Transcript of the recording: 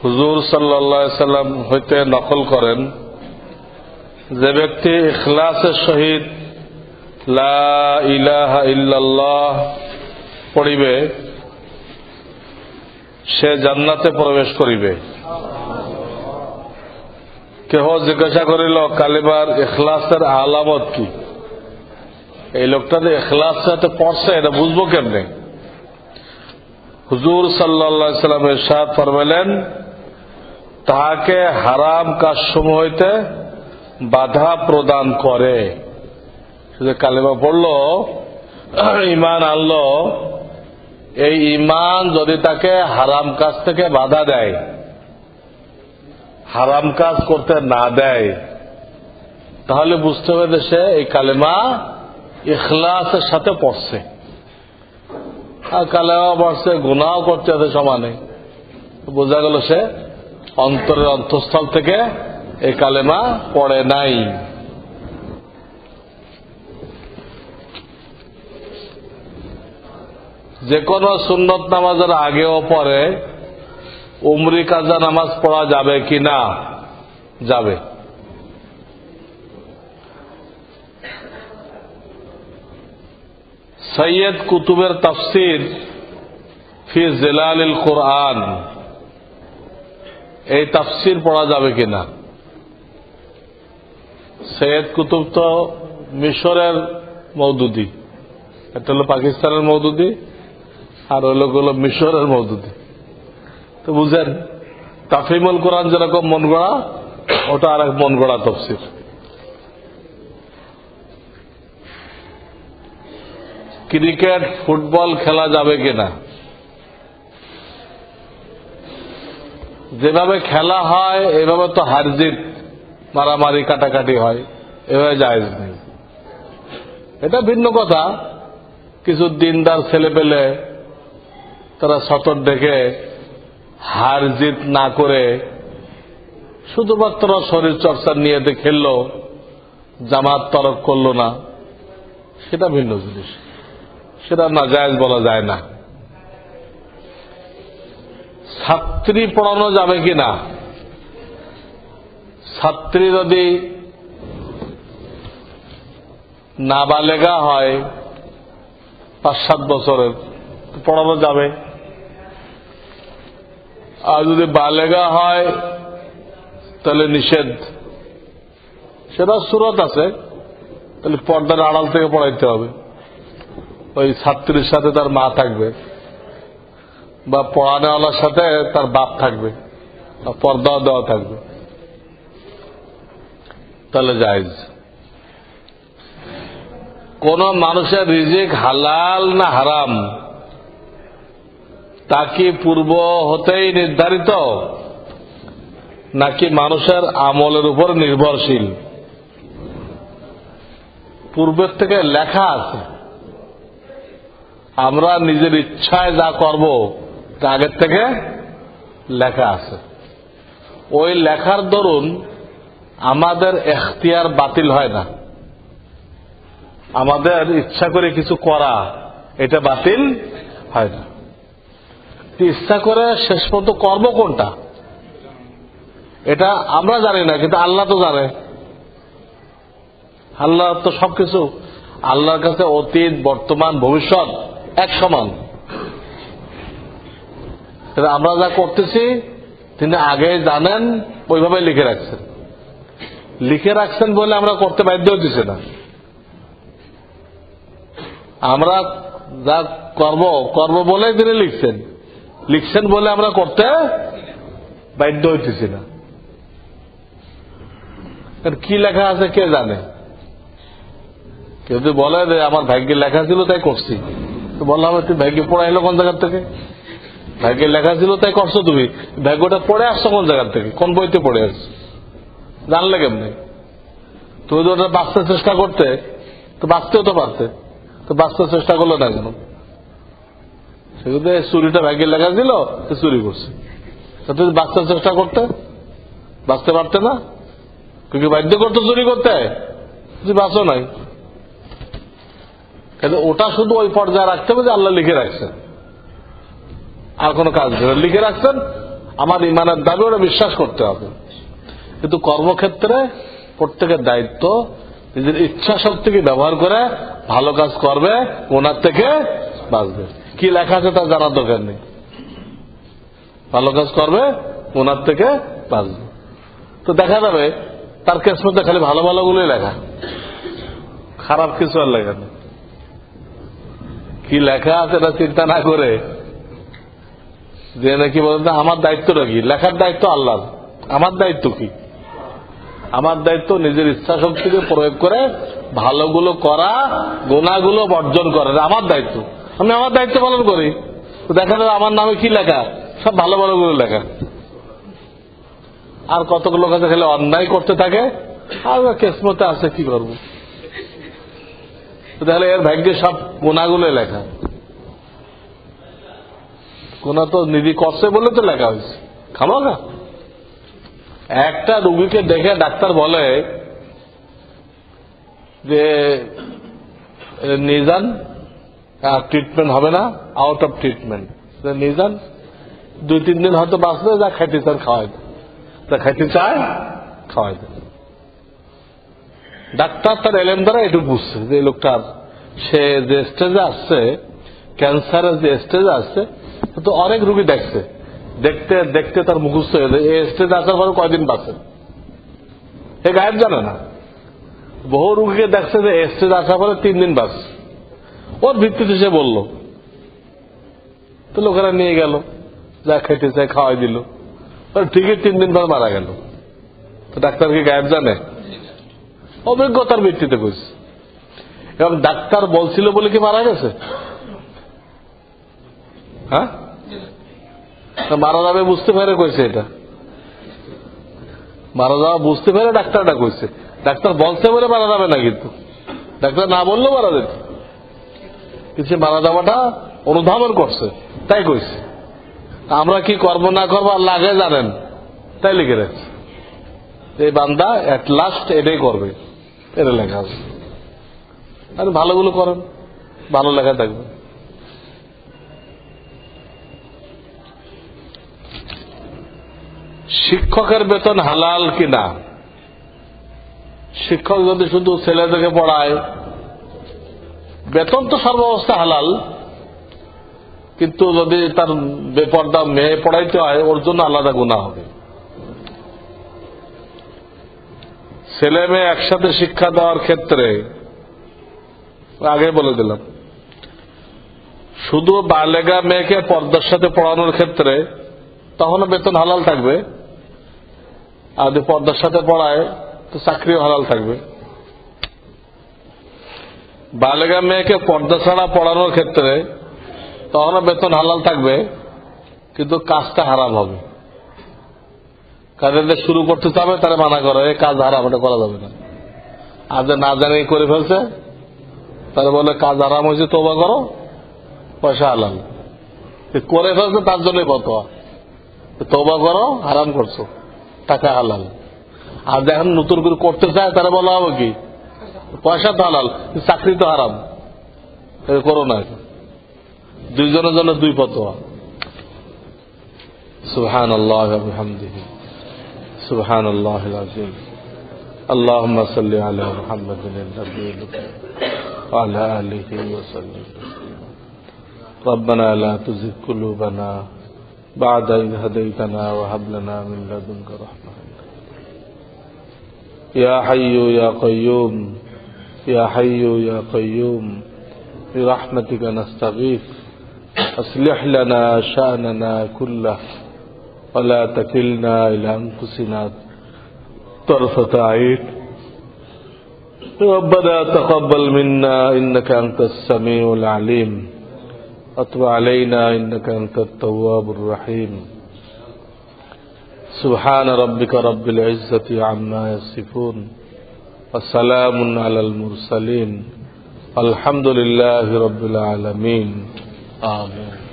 হুজুর সাল্লাল্লাহু আলাইহি সাল্লাম হইতে নকল করেন, যে ব্যক্তি ইখলাসের সহিত লা ইলাহা ইল্লাল্লাহ পড়িবে সে জান্নাতে প্রবেশ করিবে। কেহ জিজ্ঞাসা করিল, কালিমার ইখলাসের আলামত কি? এই লোকটা যে ইখলাস সাথে পড়ছে এটা বুঝবো কেমনে? হুজুর সাল্লাল্লাহু আলাইহি সাল্লাম ইরশাদ ফরমাইলেন, তাহাকে হারাম কাজসমূহ হইতে বাধা প্রদান করে। যে কালিমা পড়লো, ঈমান আনলো, এই ঈমান যদি তাকে হারাম কাজ থেকে বাধা দেয়, হারাম কাজ করতে না দেয়, তাহলে বুঝতে হবে যে সে এই কালেমা ইখলাসের সাথে পড়ছে। আর কালেমা পড়ছে, গুনাহও করছে, এতে সমানে। বোঝা গেল সে অন্তরের অন্তঃস্থল থেকে এই কালেমা পড়ে নাই। যে কোনো সুন্নত নামাজের আগেও পরে উমরি কাজা নামাজ পড়া যাবে কি না? যাবে। সৈয়দ কুতুবের তাফসির ফি জিলালিল কুরআন, এই তাফসির পড়া যাবে কিনা? সৈয়দ কুতুব তো মিশরের মওদুদি, এটা হলো পাকিস্তানের মওদুদি, আর ওই লোক হলো মিশরের মওদুদি। তো বুঝেন, তাফহিমুল কোরআন যেরকম মন গড়া, ওটা আর এক মন গড়া তাফসির। ক্রিকেট ফুটবল খেলা যাবে কিনা? যেভাবে খেলা হয় এভাবে তো হার জিত, মারামারি কাটাকাটি হয়, এভাবে জায়েজ নেই। এটা ভিন্ন কথা। কিছু দিনদার ছেলে পেলে তারা সতর ডেকে হার জিত না করে শুধুমাত্র শরীর চর্চার নিয়েতে খেললো, জামাত তরক করলো না, সেটা ভিন্ন জিনিস, সেটা নাজায়েজ বলা যায় না। ছাত্রী পড়ানো যাবে কিনা? ছাত্রী যদি নাবালেগা হয় 5-7 বছরের, পড়ানো যাবে। আর যদি বালেগা হয় তাহলে নিষেধ। সেটা সুরত আছে, তাহলে পর্দার আড়াল থেকে পড়াইতে হবে। ওই ছাত্রীর সাথে তার মা থাকবে, বা পড়ানোওয়ালার সাথে তার বাপ থাকবে, পর্দাও দেওয়া থাকবে, তাহলে জায়েজ। কোন মানুষের রিজিক হালাল না হারাম তা কি পূর্ব হতেই নির্ধারিত, নাকি মানুষের আমলের উপর নির্ভরশীল? পূর্বের থেকে লেখা আছে। আমরা নিজের ইচ্ছায় যা করব তা আগের থেকে লেখা আছে। ওই লেখার দরুন আমাদের এখতিয়ার বাতিল হয় না। আমাদের ইচ্ছা করে কিছু করা, এটা বাতিল হয় না। ইচ্ছা করে শেষ পর্যন্ত কর্ম কোনটা, এটা আমরা জানি না, কিন্তু আল্লাহ তো জানে। আল্লাহ তো সবকিছু, আল্লাহর কাছে অতীত, বর্তমান, ভবিষ্যৎ এক সমান। আমরা যা করতেছি তিনি আগে জানেন, ওইভাবে লিখে রাখছেন। লিখে রাখছেন বলে আমরা করতে বাধ্য হতেছি না। আমরা যা করব বলে তিনি লিখছেন বলে আমরা করতে বাধ্য হইতেছি না। কি লেখা আছে কে জানে? কেউ যদি বলে যে আমার ভাগ্যে লেখা ছিল তাই করছি, তো বললাম তুই ভাগ্যে পড়াইলো কোন জায়গার থেকে? ভাগ্যে লেখা ছিল তাই করছো, তুমি ভাগ্যটা পড়ে আসছো কোন জায়গার থেকে, কোন বইতে পড়ে আসছো, জানলে কেমনি? তুমি তো ওটা বাঁচতে চেষ্টা করতে, তো বাঁচতেও তো পারতে, তো বাঁচতে চেষ্টা করলো না কেন? সেগুলো চুরিটা ভাগ্যে লেখা ছিল, তো চুরি করছে। তুমি বাঁচতে চেষ্টা করতে, বাঁচতে পারতে না, কিন্তু বাধ্য করতো চুরি করতে, তুমি বাঁচো নাই। কিন্তু ওটা শুধু ওই পর্যায়ে রাখতে হবে যে আল্লাহ লিখে রাখছেন। আর কোনো কাজ নেই, লিখে রাখছেন আমার ইমানের দাবি, ওটা বিশ্বাস করতে হবে। কিন্তু কর্মক্ষেত্রে প্রত্যেকের দায়িত্ব নিজের ইচ্ছা শক্তিকে ব্যবহার করে ভালো কাজ করবে, ওনার থেকে বাঁচবে। কি লেখা আছে তা জানার দরকার নেই, ভালো কাজ করবে, ওনার থেকে বাঁচবে। তো দেখা যাবে তার কেস মধ্যে খালি ভালো ভালো গুলোই লেখা, খারাপ কিছু আর লেখা নেই। কি লেখা আছে এটা চিন্তা না করে যে নাকি বলেন আমার দায়িত্বটা কি, লেখার দায়িত্ব আল্লাহর, আমার দায়িত্ব কি? আমার দায়িত্ব নিজের ইচ্ছা শক্তিকে প্রয়োগ করে ভালোগুলো করা, গুনাহগুলো বর্জন করা, আমার দায়িত্ব। আমি আমার দায়িত্ব পালন করি। তো দেখা যাবে আমার নামে কি লেখা, সব ভালো ভালোগুলো লেখা। আর কতগুলো কাছে খালি অন্যায় করতে থাকে, আর কেসমতে আছে, কি করবো? তাহলে এর ভাগ্যে সব গুনাহগুলো লেখা, গুনাহ তো নিধি করছে বলে তো লেখা হয়েছে খামাখা। একটা রুগীকে দেখে ডাক্তার বলে যে নিজান ট্রিটমেন্ট হবে না, আউট অফ ট্রিটমেন্ট, নিজান 2-3 দিন হয়তো বাঁচলে, যা খাইতে চান খাওয়াই দেয়, যা খাইতে চায় খাওয়াই দেয়। ডাক্তার তার এলএম দ্বারা এটুকু বুঝছে যে লোকটার সে যে স্টেজে আসছে, ক্যান্সারের যে স্টেজে আসছে, তো অনেক রুগী দেখছে, দেখতে দেখতে তার মুখস্থ হয়ে যায় এই স্টেজে আসার পরে কয়দিন বাঁচে, এ গায়েব জানে না। বহু রুগীকে দেখছে যে স্টেজে আসার পরে 3 দিন বাঁচে, ওর ভিত্তিতে সে বলল। তো লোকেরা নিয়ে গেল, যা খাইতে চায় খাওয়াই দিল, ঠিকই 3 দিন পর মারা গেল। তো ডাক্তার কি গায়েব জানে? অভিজ্ঞতার ভিত্তিতে কইছে। এবং ডাক্তার বলছিল বলে কি মারা গেছে? হ্যাঁ, মারা যাবে বুঝতে পেরে কইছে, এটা মারা যাওয়া বুঝতে পেরে ডাক্তারটা কইছে। ডাক্তার বলছে বলে মারা যাবে না, কিন্তু ডাক্তার না বললেও মারা যেত, কিন্তু মারা যাওয়াটা অনুধাবন করছে তাই কইছে। আমরা কি করব না করবো আল্লাহ আগে জানেন, তাই লিখে রাখছে এই বান্দা এট লাস্ট এটাই করবে, এটা লেখা আছে। আর ভালোগুলো করেন, ভালো লেখা থাকবে। শিক্ষকের বেতন হালাল কিনা? শিক্ষক যদি শুধু ছেলেদেরকে পড়ায়, বেতন তো সর্বাবস্থা হালাল, কিন্তু যদি তার বেপর্দা মেয়ে পড়াইতে হয়, ওর জন্য আলাদা গুনাহ হবে। ছেলে মেয়ে একসাথে শিক্ষা দেওয়ার ক্ষেত্রে আগে বলে দিলাম, শুধু বালেগা মেয়েকে পর্দার সাথে পড়ানোর ক্ষেত্রে তখনও বেতন হালাল থাকবে, আর যদি পর্দার সাথে পড়ায় তো চাকরিও হালাল থাকবে। বালেগা মেয়েকে পর্দা ছাড়া পড়ানোর ক্ষেত্রে তখনও বেতন হালাল থাকবে, কিন্তু কাজটা হারাম হবে। কাজের শুরু করতে চাবে তারা মানা করে, এই কাজ হারাম, এটা করা যাবে না। আর যে না জানি করে ফেলছে তারা বলে কাজ হারাম হয়েছে, তওবা করো, পয়সা হালাল। করে ফেলছে তার জন্যই ফতোয়া, তওবা করো, হারাম করছো, টাকা হালাল। আর যখন নতুন করে করতে চায় তারা বলা হবে কি, পয়সা তো হালাল, চাকরি তো হারাম, করো না। দুইজনের জন্য দুই ফতোয়া। সুবহানাল্লাহ ওয়া বিহামদিহি, সুবহানাল্লাহিল আযীম। আল্লাহুম্মা সাল্লি আলা মুহাম্মাদিন নাবিয়্যিল ওয়া আলা আলিহি ওয়া সাল্লাম। রব্বানা লা তুযিগ কুলুবানা বা'দা ইয হাদাইতানা ওয়া হাব লানা মিন লাদুনকা রাহমাহ। ইয়া হাইয়্যু ইয়া কাইয়্যুম, ইয়া হাইয়্যু ইয়া কাইয়্যুম, বিরহমাতিকা নাস্তাগীথ, أصلح لنا شأننا كله ولا تكلنا إلى أنفسنا طرفة عين. ربنا تقبل منا إنك أنت السميع العليم وتب علينا إنك أنت التواب الرحيم. سبحان ربك رب العزة عما يصفون وسلام على المرسلين والحمد لله رب العالمين. آمين.